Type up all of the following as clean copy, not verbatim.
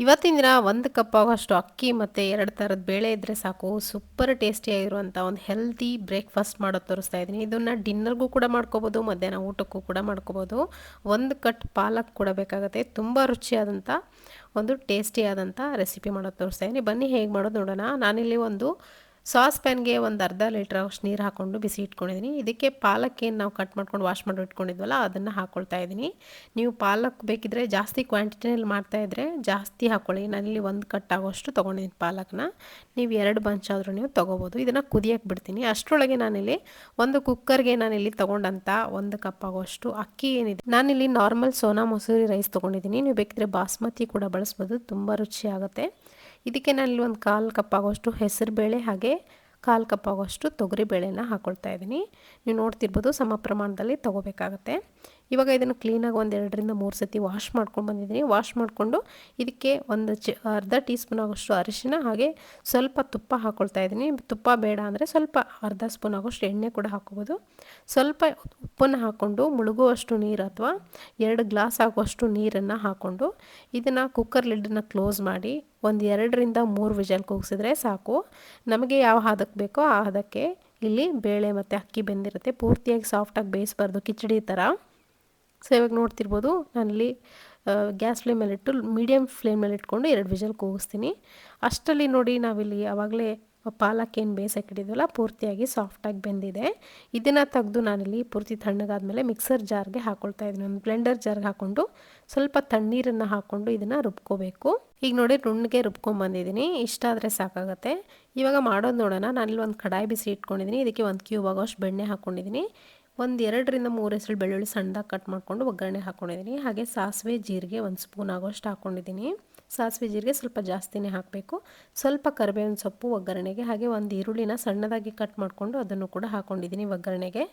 ಇವತ್ತಿನ ದಿನ 1 ಕಪ್ ಆಗುವಷ್ಟು ಅಕ್ಕಿ ಮತ್ತು 2 ಥರದ ಬೇಳೆ ಇದ್ದರೆ ಸಾಕು. ಸೂಪರ್ ಟೇಸ್ಟಿಯಾಗಿರುವಂಥ ಒಂದು ಹೆಲ್ತಿ ಬ್ರೇಕ್‌ಫಾಸ್ಟ್ ಮಾಡೋದು ತೋರಿಸ್ತಾ ಇದ್ದೀನಿ. ಇದನ್ನು ಡಿನ್ನರ್‌ಗೂ ಕೂಡ ಮಾಡ್ಕೋಬೋದು, ಮಧ್ಯಾಹ್ನ ಊಟಕ್ಕೂ ಕೂಡ ಮಾಡ್ಕೋಬೋದು. 1 ಕಟ್ ಪಾಲಕ್ ಕೂಡ ಬೇಕಾಗುತ್ತೆ. ತುಂಬ ರುಚಿಯಾದಂಥ ಒಂದು ಟೇಸ್ಟಿಯಾದಂಥ ರೆಸಿಪಿ ಮಾಡೋದು ತೋರಿಸ್ತಾ ಇದ್ದೀನಿ. ಬನ್ನಿ ಹೇಗೆ ಮಾಡೋದು ನೋಡೋಣ. ನಾನಿಲ್ಲಿ ಒಂದು ಸಾಸ್ ಪ್ಯಾನ್ಗೆ ಒಂದು ಅರ್ಧ ಲೀಟ್ರ್ ಅಷ್ಟು ನೀರು ಹಾಕ್ಕೊಂಡು ಬಿಸಿ ಇಟ್ಕೊಂಡಿದ್ದೀನಿ. ಇದಕ್ಕೆ ಪಾಲಕ್ಕೇನು ನಾವು ಕಟ್ ಮಾಡ್ಕೊಂಡು ವಾಶ್ ಮಾಡಿ ಇಟ್ಕೊಂಡಿದ್ವಲ್ಲ ಅದನ್ನು ಹಾಕ್ಕೊಳ್ತಾ ಇದ್ದೀನಿ. ನೀವು ಪಾಲಕ್ ಬೇಕಿದ್ರೆ ಜಾಸ್ತಿ ಕ್ವಾಂಟಿಟಿನಲ್ಲಿ ಮಾಡ್ತಾಯಿದ್ರೆ ಜಾಸ್ತಿ ಹಾಕ್ಕೊಳ್ಳಿ. ನಾನಿಲ್ಲಿ 1 ಕಟ್ ಆಗೋಷ್ಟು ತೊಗೊಂಡಿದ್ದೀನಿ ಪಾಲಕ್ನ. ನೀವು 2 ಬಂಚ್ ಆದರೂ ನೀವು ತೊಗೋಬೋದು. ಇದನ್ನು ಕುದಿಯಕ್ಕೆ ಬಿಡ್ತೀನಿ. ಅಷ್ಟರೊಳಗೆ ಒಂದು ಕುಕ್ಕರ್ಗೆ ನಾನಿಲ್ಲಿ ತೊಗೊಂಡಂಥ 1 ಕಪ್ ಆಗೋಷ್ಟು ಅಕ್ಕಿ ಏನಿದೆ, ನಾನಿಲ್ಲಿ ನಾರ್ಮಲ್ ಸೋನಾ ಮಸೂರಿ ರೈಸ್ ತೊಗೊಂಡಿದ್ದೀನಿ. ನೀವು ಬೇಕಿದ್ರೆ ಬಾಸ್ಮತಿ ಕೂಡ ಬಳಸ್ಬೋದು, ತುಂಬ ರುಚಿಯಾಗುತ್ತೆ. ಇದಕ್ಕೆ ನಾನಿಲ್ಲಿ ಒಂದು 1/4 ಕಪ್ ಆಗೋಷ್ಟು ಹೆಸರು ಬೇಳೆ ಹಾಗೆ 1/4 ಕಪ್ ಆಗೋಷ್ಟು ತೊಗರಿ ಬೇಳೆನ ಹಾಕ್ಕೊಳ್ತಾ ಇದ್ದೀನಿ. ನೀವು ನೋಡ್ತಿರ್ಬೋದು ಸಮ ಪ್ರಮಾಣದಲ್ಲಿ ತೊಗೋಬೇಕಾಗತ್ತೆ. ಇವಾಗ ಇದನ್ನು ಕ್ಲೀನಾಗಿ ಒಂದು 2ರಿಂದ 3 ಸತಿ ವಾಶ್ ಮಾಡ್ಕೊಂಡು ಬಂದಿದ್ದೀನಿ. ವಾಶ್ ಮಾಡಿಕೊಂಡು ಇದಕ್ಕೆ ಅರ್ಧ ಟೀ ಸ್ಪೂನ್ ಆಗೋಷ್ಟು ಅರಿಶಿನ ಹಾಗೆ ಸ್ವಲ್ಪ ತುಪ್ಪ ಹಾಕ್ಕೊಳ್ತಾ ಇದ್ದೀನಿ. ತುಪ್ಪ ಬೇಡ ಅಂದರೆ ಸ್ವಲ್ಪ ಅರ್ಧ ಸ್ಪೂನ್ ಆಗೋಷ್ಟು ಎಣ್ಣೆ ಕೂಡ ಹಾಕ್ಕೋಬೋದು. ಸ್ವಲ್ಪ ಉಪ್ಪನ್ನು ಹಾಕ್ಕೊಂಡು ಮುಳುಗುವಷ್ಟು ನೀರು ಅಥವಾ 2 ಗ್ಲಾಸ್ ಆಗುವಷ್ಟು ನೀರನ್ನು ಹಾಕ್ಕೊಂಡು ಇದನ್ನು ಕುಕ್ಕರ್ ಲಿಡ್ಡನ್ನು ಕ್ಲೋಸ್ ಮಾಡಿ ಒಂದು 2ರಿಂದ 3 ವಿಷಲ್ ಕೂಗಿಸಿದ್ರೆ ಸಾಕು. ನಮಗೆ ಯಾವ ಹದಕ್ಕೆ ಬೇಕೋ ಆ ಹದಕ್ಕೆ ಇಲ್ಲಿ ಬೇಳೆ ಮತ್ತು ಅಕ್ಕಿ ಬೆಂದಿರುತ್ತೆ. ಪೂರ್ತಿಯಾಗಿ ಸಾಫ್ಟಾಗಿ ಬೇಯಿಸಬಾರ್ದು, ಕಿಚಡಿ ಥರ. ಸೊ ಇವಾಗ ನೋಡ್ತಿರ್ಬೋದು ನಾನಿಲ್ಲಿ ಗ್ಯಾಸ್ ಫ್ಲೇಮಲ್ಲಿಟ್ಟು ಮೀಡಿಯಮ್ ಫ್ಲೇಮಲ್ಲಿ ಇಟ್ಕೊಂಡು 2 ವಿಷಲ್ ಕೂಗಿಸ್ತೀನಿ. ಅಷ್ಟರಲ್ಲಿ ನೋಡಿ ನಾವಿಲ್ಲಿ ಆವಾಗಲೇ ಪಾಲಕ್ ಏನು ಬೇಯಿಸಕ್ಕಿಟ್ಟಿದ್ವಲ್ಲ ಪೂರ್ತಿಯಾಗಿ ಸಾಫ್ಟಾಗಿ ಬೆಂದಿದೆ. ಇದನ್ನು ತೆಗೆದು ನಾನಿಲ್ಲಿ ಪೂರ್ತಿ ತಣ್ಣಗಾದ್ಮೇಲೆ ಮಿಕ್ಸರ್ ಜಾರ್ಗೆ ಹಾಕ್ಕೊಳ್ತಾ ಇದ್ದೀನಿ. ಒಂದು ಬ್ಲೆಂಡರ್ ಜಾರ್ಗೆ ಹಾಕ್ಕೊಂಡು ಸ್ವಲ್ಪ ತಣ್ಣೀರನ್ನು ಹಾಕ್ಕೊಂಡು ಇದನ್ನು ರುಬ್ಕೋಬೇಕು. ಈಗ ನೋಡಿ ನುಣ್ಣಗೆ ರುಬ್ಕೊಂಡ್ಬಂದಿದ್ದೀನಿ. ಇಷ್ಟ ಆದರೆ ಸಾಕಾಗುತ್ತೆ. ಇವಾಗ ಮಾಡೋದು ನೋಡೋಣ. ನಾನಿಲ್ಲಿ ಒಂದು ಕಡಾಯಿ ಬಿಸಿ ಇಟ್ಕೊಂಡಿದ್ದೀನಿ. ಇದಕ್ಕೆ 1 ಕ್ಯೂಬ್ ಆಗೋಷ್ಟು ಬೆಣ್ಣೆ ಹಾಕ್ಕೊಂಡಿದ್ದೀನಿ. ಒಂದು 2ರಿಂದ 3 ಹೆಸರು ಬೆಳ್ಳುಳ್ಳಿ ಸಣ್ಣದಾಗಿ ಕಟ್ ಮಾಡಿಕೊಂಡು ಒಗ್ಗರಣೆ ಹಾಕ್ಕೊಂಡಿದ್ದೀನಿ. ಹಾಗೆ ಸಾಸಿವೆ ಜೀರಿಗೆ 1 ಸ್ಪೂನ್ ಆಗೋಷ್ಟು ಹಾಕ್ಕೊಂಡಿದ್ದೀನಿ. ಸಾಸಿವೆ ಜೀರಿಗೆ ಸ್ವಲ್ಪ ಜಾಸ್ತಿನೇ ಹಾಕಬೇಕು. ಸ್ವಲ್ಪ ಕರಿಬೇವಿನ ಸೊಪ್ಪು ಒಗ್ಗರಣೆಗೆ, ಹಾಗೆ ಒಂದು ಈರುಳ್ಳಿನ ಸಣ್ಣದಾಗಿ ಕಟ್ ಮಾಡಿಕೊಂಡು ಅದನ್ನು ಕೂಡ ಹಾಕ್ಕೊಂಡಿದ್ದೀನಿ ಒಗ್ಗರಣೆಗೆ.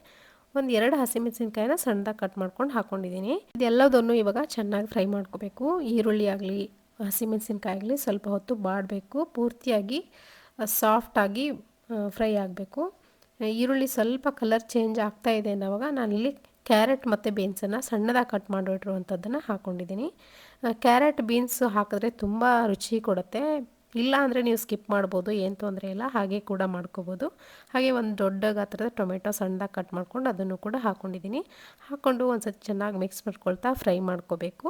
ಒಂದು 2 ಹಸಿಮೆಣಸಿನ್ಕಾಯಿನ ಸಣ್ಣದಾಗಿ ಕಟ್ ಮಾಡ್ಕೊಂಡು ಹಾಕ್ಕೊಂಡಿದ್ದೀನಿ. ಇದೆಲ್ಲದನ್ನು ಇವಾಗ ಚೆನ್ನಾಗಿ ಫ್ರೈ ಮಾಡ್ಕೋಬೇಕು. ಈರುಳ್ಳಿ ಆಗಲಿ ಹಸಿಮೆಣಸಿನ್ಕಾಯಿ ಆಗಲಿ ಸ್ವಲ್ಪ ಹೊತ್ತು ಬಾಡಬೇಕು. ಪೂರ್ತಿಯಾಗಿ ಸಾಫ್ಟಾಗಿ ಫ್ರೈ ಆಗಬೇಕು. ಈರುಳ್ಳಿ ಸ್ವಲ್ಪ ಕಲರ್ ಚೇಂಜ್ ಆಗ್ತಾ ಇದೆ ಅನ್ನೋವಾಗ ನಾನಿಲ್ಲಿ ಕ್ಯಾರೆಟ್ ಮತ್ತು ಬೀನ್ಸನ್ನು ಸಣ್ಣದಾಗಿ ಕಟ್ ಮಾಡಿರುವಂಥದ್ದನ್ನು ಹಾಕ್ಕೊಂಡಿದ್ದೀನಿ. ಕ್ಯಾರೆಟ್ ಬೀನ್ಸು ಹಾಕಿದ್ರೆ ತುಂಬ ರುಚಿ ಕೊಡುತ್ತೆ. ಇಲ್ಲ ಅಂದರೆ ನೀವು ಸ್ಕಿಪ್ ಮಾಡ್ಬೋದು, ಏನು ತೊಂದರೆ ಇಲ್ಲ, ಹಾಗೆ ಕೂಡ ಮಾಡ್ಕೋಬೋದು. ಹಾಗೆ ಒಂದು ದೊಡ್ಡ ಗಾತ್ರದ ಟೊಮೆಟೊ ಸಣ್ಣದಾಗಿ ಕಟ್ ಮಾಡ್ಕೊಂಡು ಅದನ್ನು ಕೂಡ ಹಾಕ್ಕೊಂಡಿದ್ದೀನಿ. ಹಾಕ್ಕೊಂಡು ಒಂದು ಸತಿ ಚೆನ್ನಾಗಿ ಮಿಕ್ಸ್ ಮಾಡ್ಕೊಳ್ತಾ ಫ್ರೈ ಮಾಡ್ಕೋಬೇಕು.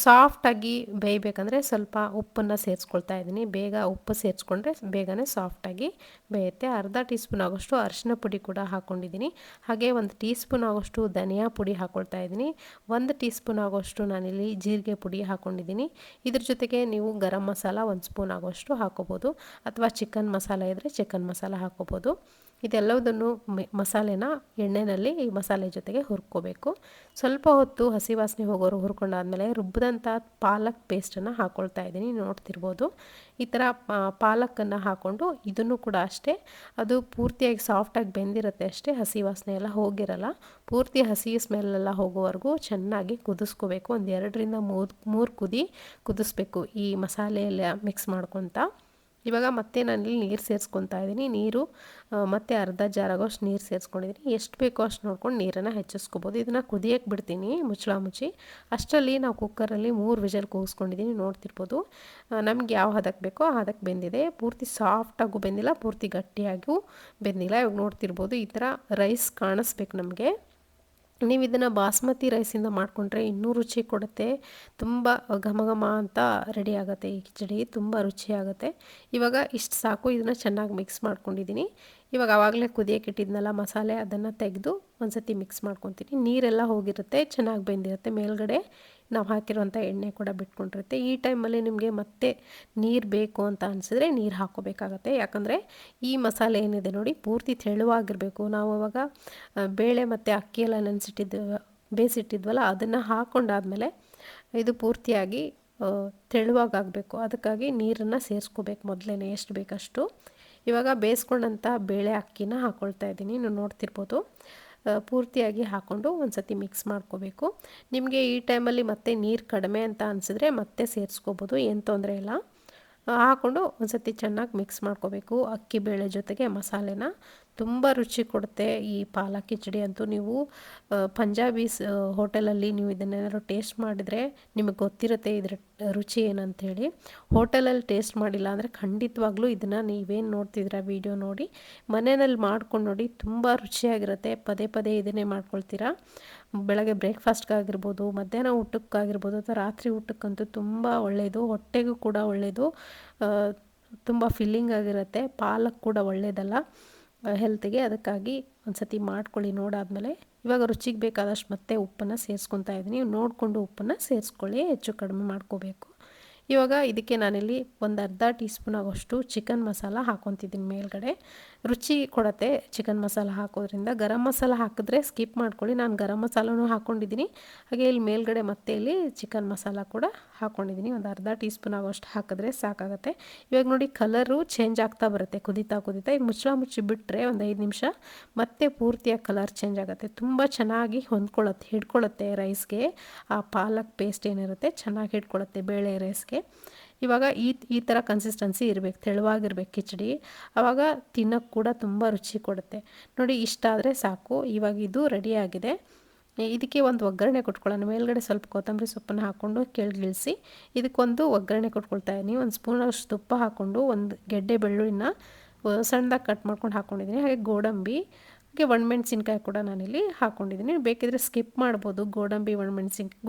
ಸಾಫ್ಟಾಗಿ ಬೇಯಬೇಕಂದ್ರೆ ಸ್ವಲ್ಪ ಉಪ್ಪನ್ನು ಸೇರಿಸ್ಕೊಳ್ತಾ ಇದ್ದೀನಿ. ಬೇಗ ಉಪ್ಪು ಸೇರಿಸ್ಕೊಂಡ್ರೆ ಬೇಗನೆ ಸಾಫ್ಟಾಗಿ ಬೇಯುತ್ತೆ. ಅರ್ಧ ಟೀ ಸ್ಪೂನ್ ಆಗೋಷ್ಟು ಅರಿಶಿನ ಪುಡಿ ಕೂಡ ಹಾಕ್ಕೊಂಡಿದ್ದೀನಿ. ಹಾಗೆ 1 ಟೀ ಸ್ಪೂನ್ ಆಗೋಷ್ಟು ಧನಿಯಾ ಪುಡಿ ಹಾಕ್ಕೊಳ್ತಾ ಇದ್ದೀನಿ. 1 ಟೀ ಸ್ಪೂನ್ ಆಗೋಷ್ಟು ನಾನಿಲ್ಲಿ ಜೀರಿಗೆ ಪುಡಿ ಹಾಕ್ಕೊಂಡಿದ್ದೀನಿ. ಇದ್ರ ಜೊತೆಗೆ ನೀವು ಗರಂ ಮಸಾಲ 1 ಸ್ಪೂನ್ ಆಗೋಷ್ಟು ಹಾಕೋಬೋದು, ಅಥವಾ ಚಿಕನ್ ಮಸಾಲ ಇದ್ದರೆ ಚಿಕನ್ ಮಸಾಲ ಹಾಕೋಬೋದು. ಇದೆಲ್ಲದನ್ನು ಮಸಾಲೆನ ಎಣ್ಣೆಯಲ್ಲಿ ಈ ಮಸಾಲೆ ಜೊತೆಗೆ ಹುರ್ಕೋಬೇಕು. ಸ್ವಲ್ಪ ಹೊತ್ತು ಹಸಿ ವಾಸನೆ ಹೋಗೋರು ಹುರ್ಕೊಂಡಾದ್ಮೇಲೆ ರುಬ್ಬಿದಂಥ ಪಾಲಕ್ ಪೇಸ್ಟನ್ನು ಹಾಕ್ಕೊಳ್ತಾ ಇದ್ದೀನಿ. ನೋಡ್ತಿರ್ಬೋದು ಈ ಥರ ಪಾಲಕ್ಕನ್ನು ಹಾಕ್ಕೊಂಡು ಇದನ್ನು ಕೂಡ ಅಷ್ಟೇ, ಅದು ಪೂರ್ತಿಯಾಗಿ ಸಾಫ್ಟಾಗಿ ಬೆಂದಿರುತ್ತೆ ಅಷ್ಟೇ, ಹಸಿ ವಾಸನೆ ಎಲ್ಲ ಹೋಗಿರಲ್ಲ. ಪೂರ್ತಿ ಹಸಿ ಸ್ಮೆಲ್ಲೆಲ್ಲ ಹೋಗೋವರೆಗೂ ಚೆನ್ನಾಗಿ ಕುದಿಸ್ಕೋಬೇಕು. ಒಂದು 2ರಿಂದ 3 ಕುದಿ ಕುದಿಸ್ಬೇಕು ಈ ಮಸಾಲೆ ಎಲ್ಲ ಮಿಕ್ಸ್ ಮಾಡ್ಕೊತ. ಇವಾಗ ಮತ್ತೆ ನಾನಿಲ್ಲಿ ನೀರು ಸೇರಿಸ್ಕೊತಾ ಇದ್ದೀನಿ. ನೀರು ಮತ್ತೆ ಅರ್ಧ ಜಾರ್ ಆಗೋಷ್ಟು ನೀರು ಸೇರಿಸ್ಕೊಂಡಿದ್ದೀನಿ. ಎಷ್ಟು ಬೇಕೋ ಅಷ್ಟು ನೋಡ್ಕೊಂಡು ನೀರನ್ನು ಹೆಚ್ಚಿಸ್ಕೋಬೋದು. ಇದನ್ನು ಕುದಿಯಕ್ಕೆ ಬಿಡ್ತೀನಿ ಮುಚ್ಚಳ ಮುಚ್ಚಿ. ಅಷ್ಟರಲ್ಲಿ ನಾವು ಕುಕ್ಕರಲ್ಲಿ 3 ವಿಷಲ್ ಕೂಗಿಸ್ಕೊಂಡಿದ್ದೀನಿ. ನೋಡ್ತಿರ್ಬೋದು ನಮ್ಗೆ ಯಾವ ಹದಕ್ಕೆ ಬೇಕೋ ಆ ಹದಕ್ಕೆ ಬೆಂದಿದೆ. ಪೂರ್ತಿ ಸಾಫ್ಟಾಗೂ ಬೆಂದಿಲ್ಲ, ಪೂರ್ತಿ ಗಟ್ಟಿಯಾಗೂ ಬೆಂದಿಲ್ಲ. ಇವಾಗ ನೋಡ್ತಿರ್ಬೋದು ಈ ಥರ ರೈಸ್ ಕಾಣಿಸ್ಬೇಕು ನಮಗೆ. ನೀವು ಇದನ್ನು ಬಾಸ್ಮತಿ ರೈಸಿಂದ ಮಾಡಿಕೊಂಡ್ರೆ ಇನ್ನೂ ರುಚಿ ಕೊಡುತ್ತೆ. ತುಂಬ ಘಮ ಘಮ ಅಂತ ರೆಡಿ ಆಗುತ್ತೆ ಈ ಕಿಚಡಿ, ತುಂಬ ರುಚಿಯಾಗುತ್ತೆ. ಇವಾಗ ಇಷ್ಟು ಸಾಕು. ಇದನ್ನು ಚೆನ್ನಾಗಿ ಮಿಕ್ಸ್ ಮಾಡ್ಕೊಂಡಿದ್ದೀನಿ. ಇವಾಗ ಆವಾಗಲೇ ಕುದಿಯಕ್ಕೆ ಇಟ್ಟಿದ್ನಲ್ಲ ಮಸಾಲೆ, ಅದನ್ನು ತೆಗೆದು ಒಂದು ಸತಿ ಮಿಕ್ಸ್ ಮಾಡ್ಕೊತೀನಿ. ನೀರೆಲ್ಲ ಹೋಗಿರುತ್ತೆ, ಚೆನ್ನಾಗಿ ಬೆಂದಿರುತ್ತೆ. ಮೇಲ್ಗಡೆ ನಾವು ಹಾಕಿರುವಂಥ ಎಣ್ಣೆ ಕೂಡ ಬಿಟ್ಕೊಂಡಿರುತ್ತೆ. ಈ ಟೈಮಲ್ಲಿ ನಿಮಗೆ ಮತ್ತೆ ನೀರು ಬೇಕು ಅಂತ ಅನಿಸಿದ್ರೆ ನೀರು ಹಾಕ್ಕೋಬೇಕಾಗತ್ತೆ. ಯಾಕಂದರೆ ಈ ಮಸಾಲೆ ಏನಿದೆ ನೋಡಿ ಪೂರ್ತಿ ತೆಳುವಾಗಿರಬೇಕು. ನಾವು ಅವಾಗ ಬೇಳೆ ಮತ್ತು ಅಕ್ಕಿ ಎಲ್ಲ ಬೇಯಿಸಿಟ್ಟಿದ್ವಲ್ಲ ಅದನ್ನು ಹಾಕ್ಕೊಂಡಾದ್ಮೇಲೆ ಇದು ಪೂರ್ತಿಯಾಗಿ ತೆಳುವಾಗಬೇಕು. ಅದಕ್ಕಾಗಿ ನೀರನ್ನು ಸೇರಿಸ್ಕೋಬೇಕು ಮೊದಲೇ ಎಷ್ಟು ಬೇಕಷ್ಟು. ಇವಾಗ ಬೇಯಿಸ್ಕೊಂಡಂಥ ಬೇಳೆ ಅಕ್ಕಿನ ಹಾಕ್ಕೊಳ್ತಾ ಇದ್ದೀನಿ. ನೀವು ನೋಡ್ತಿರ್ಬೋದು ಪೂರ್ತಿಯಾಗಿ ಹಾಕ್ಕೊಂಡು ಒಂದು ಸತಿ ಮಿಕ್ಸ್ ಮಾಡ್ಕೋಬೇಕು. ನಿಮಗೆ ಈ ಟೈಮಲ್ಲಿ ಮತ್ತೆ ನೀರು ಕಡಿಮೆ ಅಂತ ಅನಿಸಿದ್ರೆ ಮತ್ತೆ ಸೇರಿಸ್ಕೋಬೋದು, ಏನು ತೊಂದರೆ ಇಲ್ಲ. ಹಾಕ್ಕೊಂಡು ಒಂದು ಸತಿ ಚೆನ್ನಾಗಿ ಮಿಕ್ಸ್ ಮಾಡ್ಕೋಬೇಕು ಅಕ್ಕಿ ಬೇಳೆ ಜೊತೆಗೆ ಮಸಾಲೆನ. ತುಂಬ ರುಚಿ ಕೊಡುತ್ತೆ. ಈ ಪಾಲಕ್ ಕಿಚಡಿ ಅಂತೂ ನೀವು ಪಂಜಾಬೀಸ್ ಹೋಟೆಲಲ್ಲಿ ನೀವು ಇದನ್ನೇನಾದ್ರು ಟೇಸ್ಟ್ ಮಾಡಿದರೆ ನಿಮಗೆ ಗೊತ್ತಿರುತ್ತೆ ಇದರ ರುಚಿ ಏನಂಥೇಳಿ. ಹೋಟೆಲಲ್ಲಿ ಟೇಸ್ಟ್ ಮಾಡಿಲ್ಲ ಅಂದರೆ ಖಂಡಿತವಾಗ್ಲೂ ಇದನ್ನು ನೀವೇನು ನೋಡ್ತಿದ್ದೀರಾ ವಿಡಿಯೋ ನೋಡಿ ಮನೆಯಲ್ಲಿ ಮಾಡ್ಕೊಂಡು ನೋಡಿ, ತುಂಬ ರುಚಿಯಾಗಿರುತ್ತೆ. ಪದೇ ಪದೇ ಇದನ್ನೇ ಮಾಡ್ಕೊಳ್ತೀರಾ. ಬೆಳಗ್ಗೆ ಬ್ರೇಕ್ಫಾಸ್ಟ್ಗಾಗಿರ್ಬೋದು, ಮಧ್ಯಾಹ್ನ ಊಟಕ್ಕಾಗಿರ್ಬೋದು, ಅಥವಾ ರಾತ್ರಿ ಊಟಕ್ಕಂತೂ ತುಂಬ ಒಳ್ಳೆಯದು. ಹೊಟ್ಟೆಗೂ ಕೂಡ ಒಳ್ಳೆಯದು, ತುಂಬ ಫಿಲ್ಲಿಂಗ್ ಆಗಿರುತ್ತೆ. ಪಾಲಕ್ ಕೂಡ ಒಳ್ಳೆಯದಲ್ಲ ಹೆಲ್ತ್ಗೆ. ಅದಕ್ಕಾಗಿ ಒಂದು ಸತಿ ಮಾಡ್ಕೊಳ್ಳಿ ನೋಡಾದಮೇಲೆ. ಇವಾಗ ರುಚಿಗೆ ಬೇಕಾದಷ್ಟು ಮತ್ತೆ ಉಪ್ಪನ್ನು ಸೇರಿಸ್ಕೊತಾ ಇದ್ದೀನಿ. ನೋಡಿಕೊಂಡು ಉಪ್ಪನ್ನು ಸೇರಿಸ್ಕೊಳ್ಳಿ, ಹೆಚ್ಚು ಕಡಿಮೆ ಮಾಡ್ಕೋಬೇಕು. ಇವಾಗ ಇದಕ್ಕೆ ನಾನಿಲ್ಲಿ ಒಂದು ಅರ್ಧ ಟೀ ಸ್ಪೂನ್ ಆಗೋಷ್ಟು ಚಿಕನ್ ಮಸಾಲ ಹಾಕ್ಕೊತಿದ್ದೀನಿ ಮೇಲ್ಗಡೆ. ರುಚಿ ಕೊಡುತ್ತೆ ಚಿಕನ್ ಮಸಾಲ ಹಾಕೋದ್ರಿಂದ. ಗರಂ ಮಸಾಲ ಹಾಕಿದ್ರೆ ಸ್ಕಿಪ್ ಮಾಡ್ಕೊಳ್ಳಿ, ನಾನು ಗರಂ ಮಸಾಲನೂ ಹಾಕ್ಕೊಂಡಿದ್ದೀನಿ. ಹಾಗೆ ಇಲ್ಲಿ ಮೇಲ್ಗಡೆ ಮತ್ತೆ ಇಲ್ಲಿ ಚಿಕನ್ ಮಸಾಲ ಕೂಡ ಹಾಕ್ಕೊಂಡಿದ್ದೀನಿ. ಒಂದು ಅರ್ಧ ಟೀ ಸ್ಪೂನ್ ಆಗೋಷ್ಟು ಹಾಕಿದ್ರೆ ಸಾಕಾಗುತ್ತೆ. ಇವಾಗ ನೋಡಿ ಕಲರು ಚೇಂಜ್ ಆಗ್ತಾ ಬರುತ್ತೆ ಕುದೀತಾ ಕುದೀತಾ. ಈಗ ಮುಚ್ಚಿ ಬಿಟ್ಟರೆ ಒಂದು 5 ನಿಮಿಷ ಮತ್ತೆ ಪೂರ್ತಿಯಾಗಿ ಕಲರ್ ಚೇಂಜ್ ಆಗುತ್ತೆ. ತುಂಬ ಚೆನ್ನಾಗಿ ಹಿಡ್ಕೊಳ್ಳುತ್ತೆ ರೈಸ್ಗೆ. ಆ ಪಾಲಕ್ ಪೇಸ್ಟ್ ಏನಿರುತ್ತೆ ಚೆನ್ನಾಗಿ ಹಿಡ್ಕೊಳ್ಳುತ್ತೆ ಬೇಳೆ ರೈಸ್ಗೆ. ಇವಾಗ ಈ ಥರ ಕನ್ಸಿಸ್ಟೆನ್ಸಿ ಇರಬೇಕು, ತೆಳುವಾಗಿರ್ಬೇಕು ಕಿಚಡಿ. ಆವಾಗ ತಿನ್ನೋಕ್ಕೆ ಕೂಡ ತುಂಬ ರುಚಿ ಕೊಡುತ್ತೆ. ನೋಡಿ ಇಷ್ಟ ಆದರೆ ಸಾಕು. ಇವಾಗ ಇದು ರೆಡಿಯಾಗಿದೆ. ಇದಕ್ಕೆ ಒಂದು ಒಗ್ಗರಣೆ ಕೊಟ್ಕೊಳ್ಳೋಣ. ಮೇಲ್ಗಡೆ ಸ್ವಲ್ಪ ಕೊತ್ತಂಬರಿ ಸೊಪ್ಪನ್ನು ಹಾಕ್ಕೊಂಡು ಕೆಳಗಿಳಿಸಿ ಇದಕ್ಕೊಂದು ಒಗ್ಗರಣೆ ಕೊಟ್ಕೊಳ್ತಾ ಇದ್ದೀನಿ. ಒಂದು ಸ್ಪೂನಷ್ಟು ತುಪ್ಪ ಹಾಕ್ಕೊಂಡು ಒಂದು ಗೆಡ್ಡೆ ಬೆಳ್ಳುಳ್ಳಿನ ಸಣ್ಣದಾಗಿ ಕಟ್ ಮಾಡ್ಕೊಂಡು ಹಾಕ್ಕೊಂಡಿದ್ದೀನಿ. ಹಾಗೆ ಗೋಡಂಬಿ, ಹಾಗೆ ಒಣಮೆಣ್ಸಿನ್ಕಾಯಿ ಕೂಡ ನಾನಿಲ್ಲಿ ಹಾಕ್ಕೊಂಡಿದ್ದೀನಿ. ಬೇಕಿದ್ರೆ ಸ್ಕಿಪ್ ಮಾಡ್ಬೋದು ಗೋಡಂಬಿ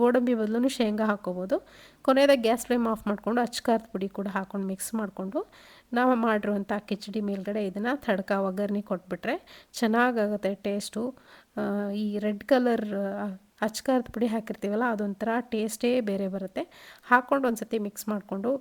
ಗೋಡಂಬಿ ಬದಲು ಶೇಂಗಾ ಹಾಕ್ಕೋಬೋದು. ಕೊನೆಯದಾಗಿ ಗ್ಯಾಸ್ ಫ್ಲೇಮ್ ಆಫ್ ಮಾಡಿಕೊಂಡು ಅಚ್ಕಾರದ ಪುಡಿ ಕೂಡ ಹಾಕ್ಕೊಂಡು ಮಿಕ್ಸ್ ಮಾಡಿಕೊಂಡು ನಾವು ಮಾಡಿರುವಂಥ ಕಿಚಡಿ ಮೇಲ್ಗಡೆ ಇದನ್ನು ತಡ್ಕ ಒಗ್ಗರಣೆ ಕೊಟ್ಬಿಟ್ರೆ ಚೆನ್ನಾಗಾಗುತ್ತೆ ಟೇಸ್ಟು. ಈ ರೆಡ್ ಕಲರ್ ಅಚ್ಕಾರದ ಪುಡಿ ಹಾಕಿರ್ತೀವಲ್ಲ ಅದೊಂಥರ ಟೇಸ್ಟೇ ಬೇರೆ ಬರುತ್ತೆ. ಹಾಕ್ಕೊಂಡು ಒಂದು ಸತಿ ಮಿಕ್ಸ್ ಮಾಡಿಕೊಂಡು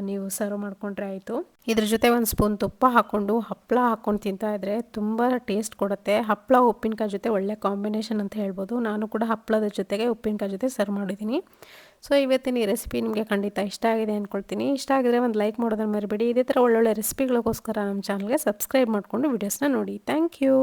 ನೀವು ಸರ್ವ್ ಮಾಡ್ಕೊಂಡ್ರೆ ಆಯಿತು. ಇದ್ರ ಜೊತೆ ಒಂದು ಸ್ಪೂನ್ ತುಪ್ಪ ಹಾಕ್ಕೊಂಡು ಹಪ್ಪಳ ಹಾಕ್ಕೊಂಡು ತಿಂತಾಯಿದ್ರೆ ತುಂಬ ಟೇಸ್ಟ್ ಕೊಡುತ್ತೆ. ಹಪ್ಪಳ ಉಪ್ಪಿನಕಾಯಿ ಜೊತೆ ಒಳ್ಳೆ ಕಾಂಬಿನೇಷನ್ ಅಂತ ಹೇಳ್ಬೋದು. ನಾನು ಕೂಡ ಹಪ್ಪಳದ ಜೊತೆಗೆ ಉಪ್ಪಿನಕಾಯಿ ಜೊತೆ ಸರ್ವ್ ಮಾಡಿದ್ದೀನಿ. ಸೊ ಇವತ್ತಿನ ಈ ರೆಸಿಪಿ ನಿಮಗೆ ಖಂಡಿತ ಇಷ್ಟ ಆಗಿದೆ ಅಂದ್ಕೊಳ್ತೀನಿ. ಇಷ್ಟ ಆಗಿದ್ರೆ ಒಂದು ಲೈಕ್ ಮಾಡೋದನ್ನು ಮರಿಬೇಡಿ. ಇದೇ ಥರ ಒಳ್ಳೊಳ್ಳೆ ರೆಸಿಪಿಗಳಿಗೋಸ್ಕರ ನಮ್ಮ ಚಾನಲ್ಗೆ ಸಬ್ಸ್ಕ್ರೈಬ್ ಮಾಡಿಕೊಂಡು ವೀಡಿಯೋಸ್ನ ನೋಡಿ. Thank you.